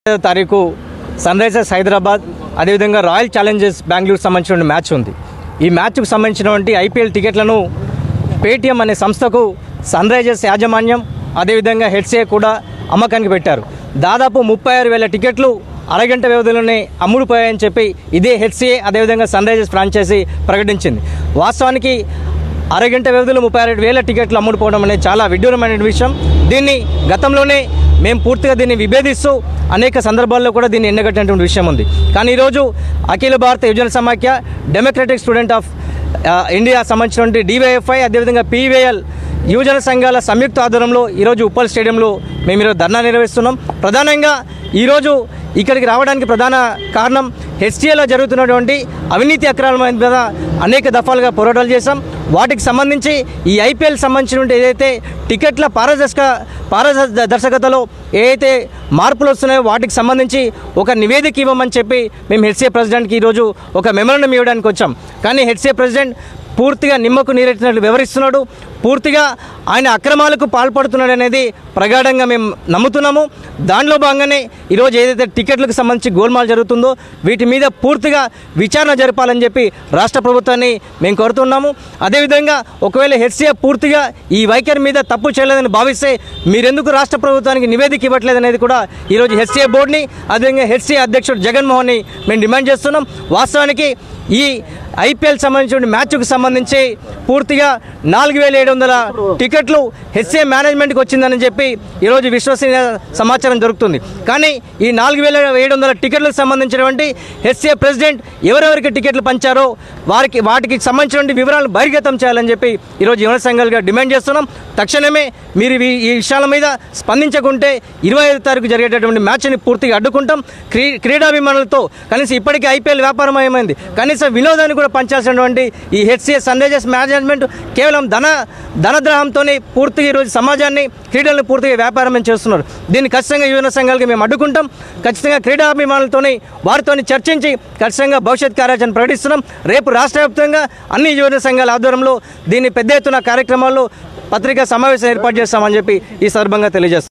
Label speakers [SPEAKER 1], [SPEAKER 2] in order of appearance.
[SPEAKER 1] తారీఖు sun Risers Hyderabad అదేవిధంగా royal Challengers Bengaluru సంబంధించిన మ్యాచ్ ఉంది. ఈ మ్యాచ్కు సంబంధించినటువంటి ఐపీఎల్ టికెట్లను పేటీఎం అనే సంస్థకు సన్ రైజర్స్ యాజమాన్యం అదేవిధంగా హెచ్సిఏ కూడా అమ్మకానికి పెట్టారు. దాదాపు 36,000 టికెట్లు అరగంట వ్యవధిలోనే అమ్ముడుపోయాయని చెప్పి ఇదే హెచ్సిఏ అదేవిధంగా సన్ రైజర్స్ ఫ్రాంచైజీ ప్రకటించింది. వాస్తవానికి అరగంట వ్యవధిలో 36,000 టికెట్లు అమ్ముడుపోవడం అనేది చాలా విడ్డూరమైన విషయం. దీన్ని గతంలోనే మేము పూర్తిగా దీన్ని విభేదిస్తూ అనేక సందర్భాల్లో కూడా దీన్ని ఎండగట్టినటువంటి విషయం ఉంది. కానీ ఈరోజు అఖిల భారత యువజన సమాఖ్య, డెమోక్రటిక్ స్టూడెంట్ ఆఫ్ ఇండియా సంబంధించినటువంటి డివైఎఫ్ఐ అదేవిధంగా పీవీఎల్ యువజన సంఘాల సంయుక్త ఆధ్వర్యంలో ఈరోజు ఉప్పల్ స్టేడియంలో మేము ఈరోజు ధర్నా నిర్వహిస్తున్నాం. ప్రధానంగా ఈరోజు ఇక్కడికి రావడానికి ప్రధాన కారణం హెచ్సిఏలో జరుగుతున్నటువంటి అవినీతి అక్రమాల మీద అనేక దఫాలుగా పోరాటాలు చేశాం. వాటికి సంబంధించి ఈ ఐపీఎల్ సంబంధించినటువంటి ఏదైతే టికెట్ల పారదర్శకతలో ఏదైతే మార్పులు వస్తున్నాయో వాటికి సంబంధించి ఒక నివేదిక ఇవ్వమని చెప్పి మేము హెచ్సిఏ ప్రెసిడెంట్కి ఈరోజు ఒక మెమోరాండం ఇవ్వడానికి వచ్చాం. కానీ హెచ్సిఏ ప్రెసిడెంట్ పూర్తిగా నిమ్మకు నీరెట్టినట్లు వివరిస్తున్నాడు. పూర్తిగా ఆయన అక్రమాలకు పాల్పడుతున్నాడు అనేది ప్రగాఢంగా మేము నమ్ముతున్నాము. దానిలో భాగంగానే ఈరోజు ఏదైతే టికెట్లకు సంబంధించి గోల్మాల్ జరుగుతుందో వీటి మీద పూర్తిగా విచారణ జరపాలని చెప్పి రాష్ట్ర ప్రభుత్వాన్ని మేము కోరుతున్నాము. అదేవిధంగా ఒకవేళ హెచ్సిఏ పూర్తిగా ఈ వైఖరి మీద తప్పు చేయలేదని భావిస్తే మీరెందుకు రాష్ట్ర ప్రభుత్వానికి నివేదిక ఇవ్వట్లేదు అనేది కూడా ఈరోజు హెచ్సిఏ బోర్డుని అదేవిధంగా హెచ్సిఏ అధ్యక్షుడు జగన్మోహన్ని మేము డిమాండ్ చేస్తున్నాం. వాస్తవానికి ఈ ఐపీఎల్ సంబంధించిన మ్యాచ్కు సంబంధించి పూర్తిగా 4,700 టికెట్లు హెచ్సిఏ మేనేజ్మెంట్కి వచ్చిందని చెప్పి ఈరోజు విశ్వసనీయ సమాచారం దొరుకుతుంది. కానీ ఈ 4,700 టికెట్లకు సంబంధించినటువంటి హెచ్సిఏ ప్రెసిడెంట్ ఎవరెవరికి టికెట్లు పంచారో వాటికి సంబంధించిన వివరాలను బహిర్గతం చేయాలని చెప్పి ఈరోజు యువన సంఘాలుగా డిమాండ్ చేస్తున్నాం. తక్షణమే మీరు ఈ విషయాల మీద స్పందించకుంటే 25వ తారీఖు జరిగేటటువంటి మ్యాచ్ని పూర్తిగా అడ్డుకుంటాం. క్రీడాభిమానులతో కనీసం ఇప్పటికీ ఐపీఎల్ వ్యాపారమయమైంది, కనీసం వినోదాన్ని కూడా పంచాల్సినటువంటి ఈ హెచ్సిఏ సన్ రైజర్స్ మేనేజ్మెంట్ కేవలం ధనద్రాహంతోనే పూర్తిగా ఈరోజు సమాజాన్ని క్రీడలను పూర్తిగా వ్యాపారం చేస్తున్నారు. దీన్ని ఖచ్చితంగా యువన సంఘాలుగా మేము అడ్డుకుంటాం. ఖచ్చితంగా క్రీడాభిమానులతోని వారితో చర్చించి ఖచ్చితంగా భవిష్యత్ కార్యాచరణ ప్రకటిస్తున్నాం. రేపు రాష్ట్ర వ్యాప్తంగా అన్ని యువన సంఘాల ఆధ్వర్యంలో దీన్ని పెద్ద ఎత్తున కార్యక్రమాల్లో పత్రికా సమావేశం ఏర్పాటు చేస్తామని చెప్పి ఈ సందర్భంగా తెలియజేస్తాం.